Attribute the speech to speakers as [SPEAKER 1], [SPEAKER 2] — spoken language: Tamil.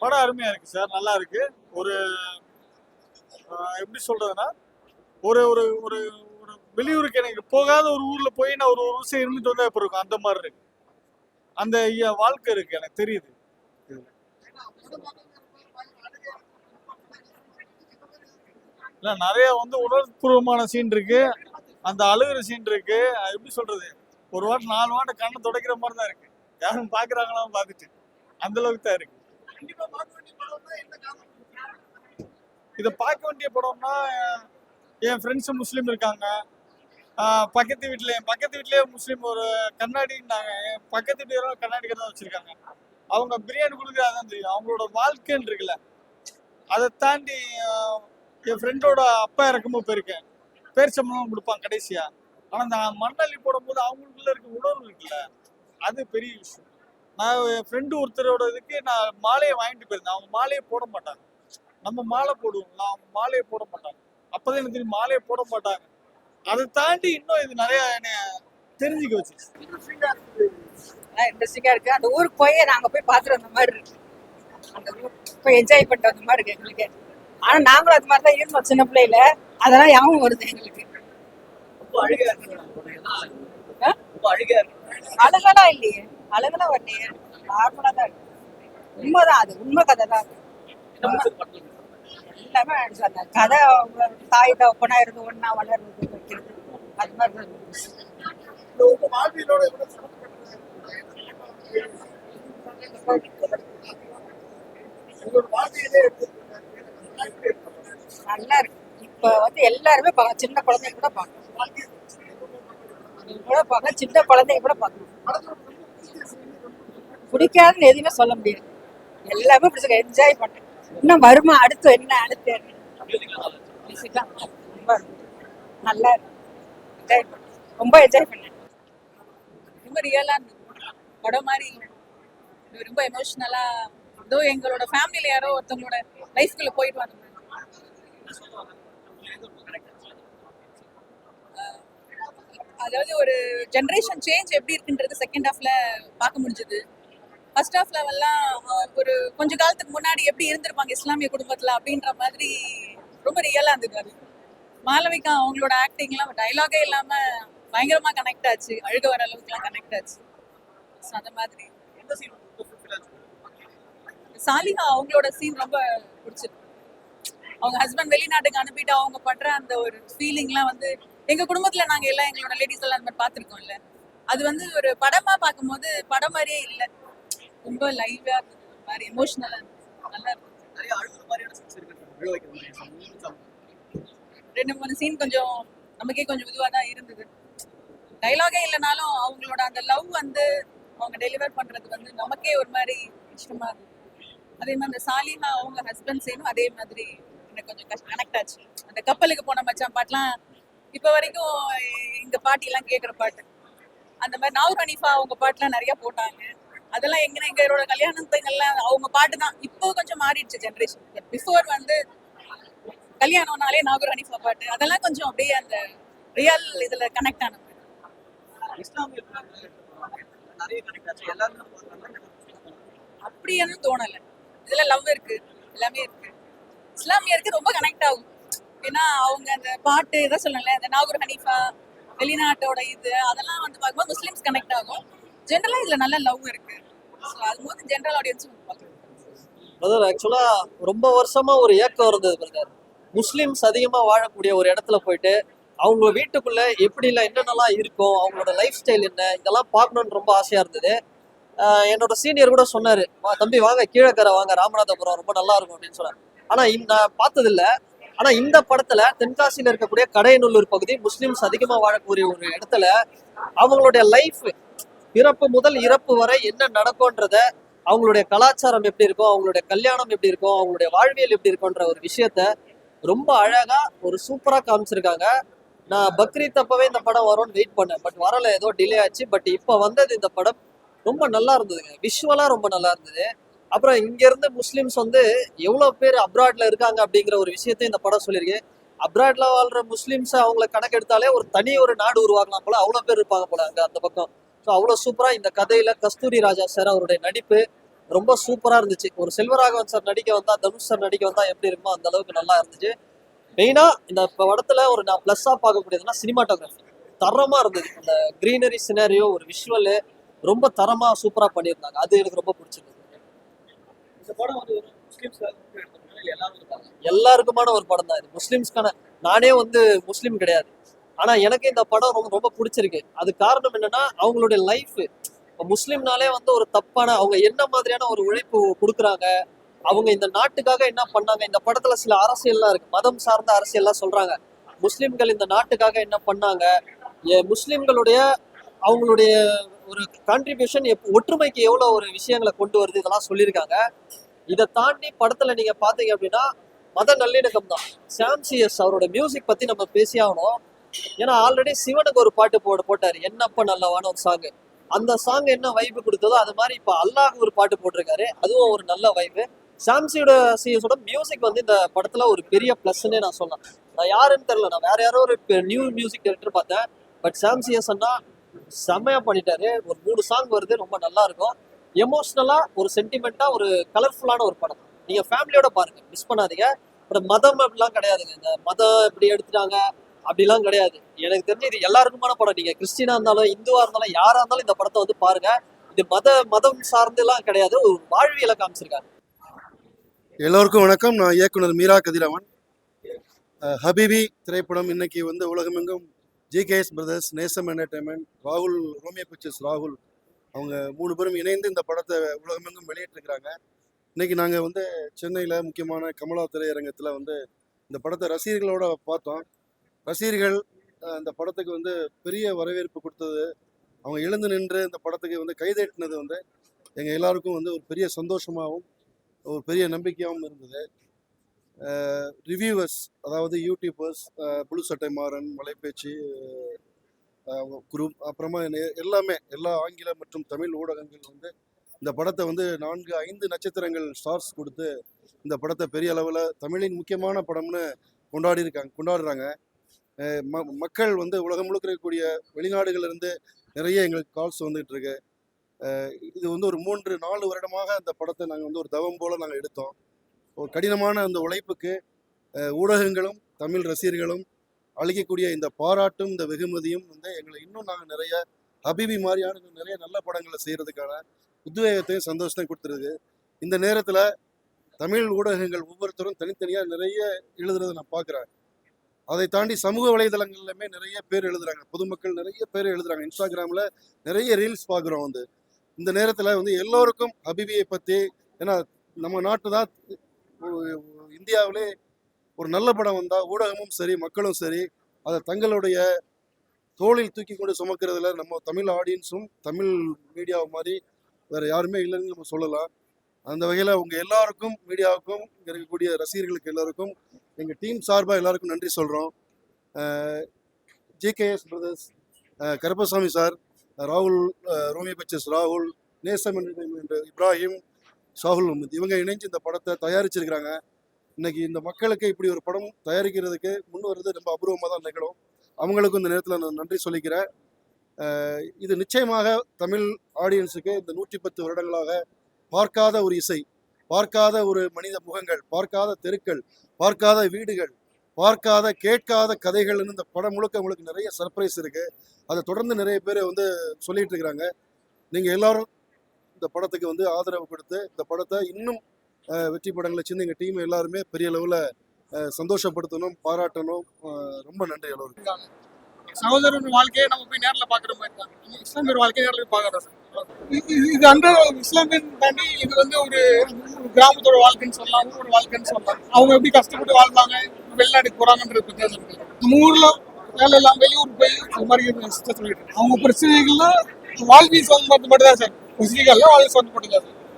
[SPEAKER 1] படம் அருமையா இருக்கு சார், நல்லா இருக்கு. ஒரு எப்படி சொல்றதுன்னா, ஒரு ஒரு ஒரு ஒரு வெளியூருக்கு எனக்கு போகாத ஒரு ஊர்ல போய் நான் ஒரு ஒரு வருஷம் இருந்துட்டு வந்தா எப்படி இருக்கும், அந்த மாதிரி இருக்கு. அந்த வாழ்க்கை இருக்கு, எனக்கு தெரியுது. இல்ல நிறைய வந்து உணர்வுபூர்வமான சீன் இருக்கு, அந்த அழுகிற சீன் இருக்கு. எப்படி சொல்றது, ஒரு வாரம் 4 வாரம் கண்ணை துடைக்கிற மாதிரி தான் இருக்கு. யாரும் பாக்குறாங்களான்னு பார்த்துட்டு அந்த அளவுக்கு தான் இருக்கு. இதை பார்க்க வேண்டிய படம்னா, என் ஃப்ரெண்ட்ஸ் முஸ்லீம் இருக்காங்க. என் பக்கத்து வீட்லயே முஸ்லீம் ஒரு கண்ணாடின்னாங்க. என் பக்கத்து வீட்டுல கண்ணாடி தான் வச்சிருக்காங்க. அவங்க பிரியாணி கொடுக்குறாதான் தெரியும். அவங்களோட வாழ்க்கைன்னு இருக்குல்ல, அதை தாண்டி என் ஃப்ரெண்டோட அப்பா இறக்கும்போது போயிருக்கேன். பேர் சம்பளம் கொடுப்பாங்க கடைசியா. ஆனா அந்த மண்ணள்ளி போடும்போது அவங்களுக்குள்ள இருக்க உணர்வு இருக்குல்ல, அது பெரிய விஷயம். நான் என் ஃப்ரெண்டு ஒருத்தரோட இதுக்கு நான் மாலையை வாங்கிட்டு போயிருந்தேன். அவங்க மாலையை போட மாட்டாங்க. நம்ம மாலை போடுவோம், அவங்க மாலையை போட மாட்டாங்க. அப்பதான் எனக்கு தெரியும் மாலையை போட மாட்டாங்க. அதை தாண்டி இன்னும் இது நிறைய தெரிஞ்சுக்க வச்சு
[SPEAKER 2] இன்ட்ரெஸ்டிங்கா இருக்கு. அந்த ஊருக்கு போய் நாங்க போய் பாத்துட்டு வந்த மாதிரி இருக்கு. அந்த ஊருக்கு போய் என்ஜாய் பண்ணிட்டு வந்த மாதிரி இருக்கு எங்களுக்கு. ஆனா நாங்களும் அது மாதிரி தான் இருந்தோம் சின்ன பிள்ளையில. அதெல்லாம் ஞாபகம் வருது எங்களுக்கு. அழகெல்லாம் இல்லையே, அழகெல்லாம் வரலையே, நார்மலா தான் இருக்கு. உண்மைதான், அது உண்மை கதை தான். எல்லாமே அந்த கதை தாய் தகப்பனா இருந்து ஒன்னா வளர்றது வைக்கிறது அது மாதிரி தான் இருந்துச்சு. நல்லா இருக்கு. இப்ப வந்து எல்லாருமே சின்ன குழந்தைங்க கூட பார்க்கணும், சின்ன குழந்தைங்க கூட பார்க்கணும். பிடிக்காதுன்னு எதுவுமே சொல்ல முடியாது, எல்லாமே பிடிச்சிருக்க, என்ஜாய் பண்ணேன். இன்னும் வருமா அடுத்து என்ன அடுத்து நல்லா என்ஜாய் பண்ணேன், ரொம்ப என்ஜாய் பண்ணேன்.
[SPEAKER 3] ரொம்ப ரியலா இருந்தது படம் மாதிரி இல்லை. ரொம்ப எமோஷனலா ஏதோ எங்களோட ஃபேமிலியில யாரோ ஒருத்தவங்களோட லைஃப்குள்ள போயிட்டு வந்த மாதிரி. அதாவது ஒரு ஜென்ரேஷன் சேஞ்ச் எப்படி இருக்குன்றது செகண்ட் ஹாஃப்ல பார்க்க முடிஞ்சது. ஃபர்ஸ்ட் ஹாஃப் லெவல்லாம் ஒரு கொஞ்ச காலத்துக்கு முன்னாடி எப்படி இருந்திருப்பாங்க இஸ்லாமிய குடும்பத்துல அப்படின்ற மாதிரி ரொம்ப ரியலா இருந்தது. அது மாளவிகா அவங்களோட ஆக்டிங்லாம் டைலாகே இல்லாம பயங்கரமா கனெக்ட் ஆச்சு, அழுக வர அளவுக்குலாம் கனெக்ட் ஆச்சு. அந்த மாதிரி சாலிஹா அவங்களோட சீன் ரொம்ப பிடிச்சிருக்கு. அவங்க ஹஸ்பண்ட் வெளிநாட்டுக்கு அனுப்பிட்டு அவங்க பண்ற அந்த ஒரு ஃபீலிங்லாம் வந்து எங்க குடும்பத்துல நாங்க எல்லாம் எங்களோட லேடிஸ் எல்லாம் அந்த மாதிரி பார்த்துருக்கோம்ல, அது வந்து ஒரு படமா பார்க்கும்போது படம் மாதிரியே இல்லை, ரொம்ப லைவா இருந்தது, ஒரு மாதிரி எமோஷனலா இருந்தது, நல்லா இருந்தது. 2-3 சீன் கொஞ்சம் நமக்கே கொஞ்சம் இதுவாக தான் இருந்தது. டைலாகே இல்லைனாலும் அவங்களோட அந்த லவ் வந்து அவங்க டெலிவர் பண்றது வந்து நமக்கே ஒரு மாதிரி இஷ்டமா இருந்தது. அதே மாதிரி அந்த சாலிஹா அவங்க ஹஸ்பண்ட் சீனும் அதே மாதிரி எனக்கு கொஞ்சம் கனெக்ட் ஆச்சு. அந்த கப்பலுக்கு போன மச்சான் பாட்டுலாம் இப்போ வரைக்கும் எங்க பாட்டி எல்லாம் கேட்குற பாட்டு. அந்த மாதிரி நவுர் ஹனீஃபா அவங்க பாட்டுலாம் நிறைய போட்டாங்க. அதெல்லாம் எங்களோட கல்யாணத்துங்கெல்லாம் அவங்க பாட்டு தான். இப்போ கொஞ்சம் மாறிடுச்சு ஜென்ரேஷன். பிஃபோர் வந்து கல்யாணம்னாலே நாகூர் ஹனீஃபா பாட்டு, அதெல்லாம் கொஞ்சம் அப்படியே அந்த ரியல் இதுல கனெக்ட் ஆனது. அப்படின்னு தோணல. இதுல லவ் இருக்கு, எல்லாமே இருக்கு. இஸ்லாமியருக்கு ரொம்ப கனெக்ட் ஆகும். ஏன்னா அவங்க அந்த பாட்டு இதை சொல்லல, இந்த நாகூர் ஹனீஃபா வெளிநாட்டோட இது அதெல்லாம் வந்து பார்க்கும்போது முஸ்லிம்ஸ் கனெக்ட் ஆகும். ஜென்ரலா இதுல நல்ல லவ் இருக்கு. அதுபோது ஜென்ரல் ஆடியன்ஸும்
[SPEAKER 4] பிரதர் ஆக்சுவலா ரொம்ப வருஷமா ஒரு ஏக்கம் இருந்தது பிரதர். முஸ்லிம்ஸ் அதிகமா வாழக்கூடிய ஒரு இடத்துல போயிட்டு அவங்க வீட்டுக்குள்ள எப்படிலாம் என்னென்னலாம் இருக்கும், அவங்களோட லைஃப் ஸ்டைல் என்ன, இதெல்லாம் பார்க்கணும்னு ரொம்ப ஆசையா இருந்தது. என்னோட சீனியர் கூட சொன்னாரு, தம்பி வாங்க கீழக்கரை வாங்க ராமநாதபுரம் ரொம்ப நல்லா இருக்கும் அப்படின்னு சொன்னார். ஆனா நான் பார்த்தது இல்லை. ஆனா இந்த படத்துல தென்காசியில இருக்கக்கூடிய கடையநல்லூர் பகுதி முஸ்லிம்ஸ் அதிகமா வாழக்கூடிய ஒரு இடத்துல அவங்களுடைய லைஃப் பிறப்பு முதல் இறப்பு வரை என்ன நடக்கும்ன்றத, அவங்களுடைய கலாச்சாரம் எப்படி இருக்கும், அவங்களுடைய கல்யாணம் எப்படி இருக்கும், அவங்களுடைய வாழ்வியல் எப்படி இருக்கும்ன்ற ஒரு விஷயத்த ரொம்ப அழகா ஒரு சூப்பரா காமிச்சிருக்காங்க. நான் பக்ரீத் அப்பவே இந்த படம் வரும்னு வெயிட் பண்ணேன், பட் வரல, ஏதோ டிலே ஆச்சு. பட் இப்ப வந்தது இந்த படம் ரொம்ப நல்லா இருந்ததுங்க, விஷுவலா ரொம்ப நல்லா இருந்தது. அப்புறம் இங்க இருந்து முஸ்லிம்ஸ் வந்து எவ்வளவு பேர் அப்ராட்ல இருக்காங்க அப்படிங்கிற ஒரு விஷயத்தையும் இந்த படம் சொல்லியிருக்கு. அப்ராட்ல வாழ்ற முஸ்லிம்ஸ் அவங்கள கணக்கெடுத்தாலே ஒரு நாடு உருவாக்கலாம் போல, அவ்வளவு பேர் இருப்பாங்க போல அங்க அந்த பக்கம். ஸோ அவ்வளோ சூப்பரா இந்த கதையில கஸ்தூரி ராஜா சார் அவருடைய நடிப்பு, ரொம்ப சூப்பரா இருந்துச்சு. ஒரு செல்வராகவன் சார் நடிக்க வந்தா, தனுஷ் சார் நடிக்க வந்தா எப்படி இருக்குமோ அந்த அளவுக்கு நல்லா இருந்துச்சு. மெயினா இந்த படத்துல ஒரு நான் பிளஸ்ஸா பார்க்கக்கூடியதுன்னா சினிமாட்டோகிராஃபி தரமா இருந்தது. அந்த கிரீனரி சினாரியோ, ஒரு விஷுவல் ரொம்ப தரமா சூப்பரா பண்ணியிருந்தாங்க. அது எனக்கு ரொம்ப பிடிச்சிருந்தது.
[SPEAKER 5] இந்த படம் வந்து ஒரு முஸ்லிம்ஸ்க்காக மட்டும் எடுத்திருக்காங்க, இல்ல எல்லாரும் இருக்காங்க?
[SPEAKER 4] எல்லாருக்குமான ஒரு படம் தான் இது. முஸ்லிம்ஸ்க்கான நானே வந்து முஸ்லீம் கிடையாது. ஆனா எனக்கு இந்த படம் ரொம்ப ரொம்ப பிடிச்சிருக்கு. அது காரணம் என்னன்னா அவங்களுடைய லைஃப். முஸ்லீம்னாலே வந்து ஒரு தப்பான அவங்க என்ன மாதிரியான ஒரு உழைப்பு கொடுக்குறாங்க, அவங்க இந்த நாட்டுக்காக என்ன பண்ணாங்க. இந்த படத்துல சில அரசியல்லாம் இருக்கு, மதம் சார்ந்த அரசியல்லாம் சொல்றாங்க. முஸ்லிம்கள் இந்த நாட்டுக்காக என்ன பண்ணாங்க, முஸ்லிம்களுடைய அவங்களுடைய ஒரு கான்ட்ரிபியூஷன் ஒற்றுமைக்கு எவ்வளவு ஒரு விஷயங்களை கொண்டு வருது, இதெல்லாம் சொல்லியிருக்காங்க. இதை தாண்டி படத்துல நீங்க பாத்தீங்க அப்படின்னா மத நல்லிணக்கம் தான். சாம் சிஎஸ் அவரோட மியூசிக் பத்தி நம்ம பேசி ஆகணும். ஏன்னா ஆல்ரெடி சிவனுக்கு ஒரு பாட்டு போட்டாரு, என்னப்ப நல்லவான ஒரு சாங். அந்த சாங் என்ன வைப்பு கொடுத்ததோ அது மாதிரி இப்ப அல்லாஹ் ஒரு பாட்டு போட்டிருக்காரு, அதுவும் ஒரு நல்ல வைப்பு. சாம்சியோட சிஎஸோட மியூசிக் வந்து இந்த படத்துல ஒரு பெரிய பிளஸ்ன்னே நான் சொல்லலாம். நான் யாருன்னு தெரியல, நான் வேற யாரோ ஒரு நியூ மியூசிக் டைரக்டர் பார்த்தேன். பட் சாம் சிஎஸ் அண்ணா செம்மையா பண்ணிட்டாரு. ஒரு 3 சாங் வருது, ரொம்ப நல்லா இருக்கும். எமோஷனலா ஒரு சென்டிமெண்டா ஒரு கலர்ஃபுல்லான ஒரு படம். நீங்க ஃபேமிலியோட பாருங்க, மிஸ் பண்ணாதீங்க. பட் மதம் அப்படிலாம் கிடையாதுங்க. இந்த மதம் இப்படி எடுத்துட்டாங்க அப்படிலாம் கிடையாது. எனக்கு தெரிஞ்சு இது எல்லாருக்குமான படம். நீங்க கிறிஸ்டினா இருந்தாலும் இந்துவா இருந்தாலும் யாரா இருந்தாலும் இந்த படத்தை வந்து பாருங்க. இது மதம் சார்ந்து எல்லாம் கிடையாது, ஒரு வாழ்வியலை காமிச்சிருக்காங்க.
[SPEAKER 6] எல்லோருக்கும் வணக்கம். நான் இயக்குனர் மீரா கதிரவன். ஹபீபி திரைப்படம் இன்னைக்கு வந்து உலகமெங்கும் ஜிகேஎஸ் பிரதர்ஸ், நேசம் என்டர்டைன்மெண்ட், ராகுல், ரோமியோ பிக்சர்ஸ் ராகுல், அவங்க 3 பேரும் இணைந்து இந்த படத்தை உலகமெங்கும் வெளியிட்டிருக்கிறாங்க. இன்னைக்கு நாங்கள் வந்து சென்னையில் முக்கியமான கமலா திரையரங்கத்தில் வந்து இந்த படத்தை ரசிகர்களோட பார்த்தோம். ரசிகர்கள் இந்த படத்துக்கு வந்து பெரிய வரவேற்பு கொடுத்தது, அவங்க எழுந்து நின்று இந்த படத்துக்கு வந்து கைதட்டினது வந்து எங்கள் எல்லாருக்கும் வந்து ஒரு பெரிய சந்தோஷமாகவும் ஒரு பெரிய நம்பிக்கையாகவும் இருந்தது. ரிவ்யூவர்ஸ், அதாவது யூடியூபர்ஸ், புழு சட்டை மாறன், மலைப்பேச்சு குரூப், அப்புறமா எல்லாமே எல்லா ஆங்கில மற்றும் தமிழ் ஊடகங்கள் வந்து இந்த படத்தை வந்து 4-5 நட்சத்திரங்கள் ஸ்டார்ஸ் கொடுத்து இந்த படத்தை பெரிய அளவில் தமிழின் முக்கியமான படம்னு கொண்டாடுறாங்க. மக்கள் வந்து உலகம் முழுக்க இருக்கக்கூடிய வெளிநாடுகளிலிருந்து நிறைய எங்களுக்கு கால்ஸ் வந்துகிட்டு இருக்கு. இது வந்து ஒரு 3-4 வருடமாக அந்த படத்தை நாங்கள் வந்து ஒரு தவம் போல் நாங்கள் எடுத்தோம். ஒரு கடினமான அந்த உழைப்புக்கு ஊடகங்களும் தமிழ் ரசிகர்களும் அளிக்கக்கூடிய இந்த பாராட்டும் இந்த வெகுமதியும் வந்து எங்களை இன்னும் நாங்கள் நிறைய ஹபீபி மாதிரியான நிறைய நல்ல படங்களை செய்கிறதுக்கான உத்வேகத்தையும் சந்தோஷத்தையும் கொடுத்துருக்கு. இந்த நேரத்தில் தமிழ் ஊடகங்கள் ஒவ்வொருத்தரும் தனித்தனியாக நிறைய எழுதுறதை நான் பார்க்குறேன். அதை தாண்டி சமூக வலைதளங்கள்லையுமே நிறைய பேர் எழுதுறாங்க, பொதுமக்கள் நிறைய பேர் எழுதுறாங்க. இன்ஸ்டாகிராமில் நிறைய ரீல்ஸ் பார்க்குறோம். வந்து இந்த நேரத்தில் வந்து எல்லோருக்கும் ஹபீபியை பற்றி, ஏன்னா நம்ம நாட்டு தான் இந்தியாவிலே ஒரு நல்ல படம் வந்தால் ஊடகமும் சரி மக்களும் சரி அதை தங்களுடைய தோளில் தூக்கி கொண்டு சுமக்கிறதுல நம்ம தமிழ் ஆடியன்ஸும் தமிழ் மீடியா மாதிரி வேறு யாருமே இல்லைன்னு நம்ம சொல்லலாம். அந்த வகையில் அவங்க எல்லாருக்கும், மீடியாவுக்கும், இங்கே இருக்கக்கூடிய ரசிகர்களுக்கு எல்லாருக்கும் எங்கள் டீம் சார்பாக எல்லாருக்கும் நன்றி சொல்கிறோம். ஜிகேஎஸ் பிரதர்ஸ், கருப்பசாமி சார், ராகுல், ரோமியோ பிக்சர்ஸ் ராகுல், நேசம் என்டர்டைன்மெண்ட் இப்ராஹிம், ஷாகுல் முகமது, இவங்க இணைஞ்சு இந்த படத்தை தயாரிச்சிருக்கிறாங்க. இன்னைக்கு இந்த மக்களுக்கு இப்படி ஒரு படம் தயாரிக்கிறதுக்கு முன் வர்றது ரொம்ப அபூர்வமாக தான் நிகழும். அவங்களுக்கும் இந்த நேரத்தில் நான் நன்றி சொல்லிக்கிறேன். இது நிச்சயமாக தமிழ் ஆடியன்ஸுக்கு இந்த 110 வருடங்களாக பார்க்காத ஒரு இசை, பார்க்காத ஒரு மனித முகங்கள், பார்க்காத தெருக்கள், பார்க்காத வீடுகள், பார்க்காத கேட்காத கதைகள்னு இந்த படம் முழுக்க உங்களுக்கு நிறைய சர்ப்ரைஸ் இருக்குது. அதை தொடர்ந்து நிறைய பேர் வந்து சொல்லிட்டு இருக்கிறாங்க. நீங்கள் எல்லாரும் இந்த படத்துக்கு வந்து ஆதரவு கொடுத்து இந்த படத்தை இன்னும் வெற்றி படங்களை சின்ன எங்கள் டீம் எல்லாருமே பெரிய லெவலில் சந்தோஷப்படுத்தணும், பாராட்டணும். ரொம்ப நன்றி எல்லோருக்கும்.
[SPEAKER 1] சகோதரன் வாழ்க்கையை நம்ம போய் நேரில் பார்க்குற மாதிரி தான் இஸ்லாமியர் வாழ்க்கையை நேரில் பார்க்குறோம் சார். இது அந்த இஸ்லாமியன் தாண்டி இது வந்து ஒரு கிராமத்தோட வாழ்க்கைன்னு சொல்லலாம், ஊரோட வாழ்க்கைன்னு சொல்லலாம். அவங்க எப்படி கஷ்டப்பட்டு வாழ்ந்தாங்க, வெளிநாட்டுக்கு போகிறாங்கன்றது பற்றி தான் சொல்லிட்டு நம்ம ஊரில் வேலை எல்லாம் வெளியூர் போய் அது மாதிரி சொல்லிட்டு அவங்க பிரச்சனைகள்லாம் வாழ்க்கை சம்பந்தப்பட்டு தான் சார். பிரச்சனைகள்லாம் வாழ்க்கை சம்பந்தப்பட்டு தான் சார்.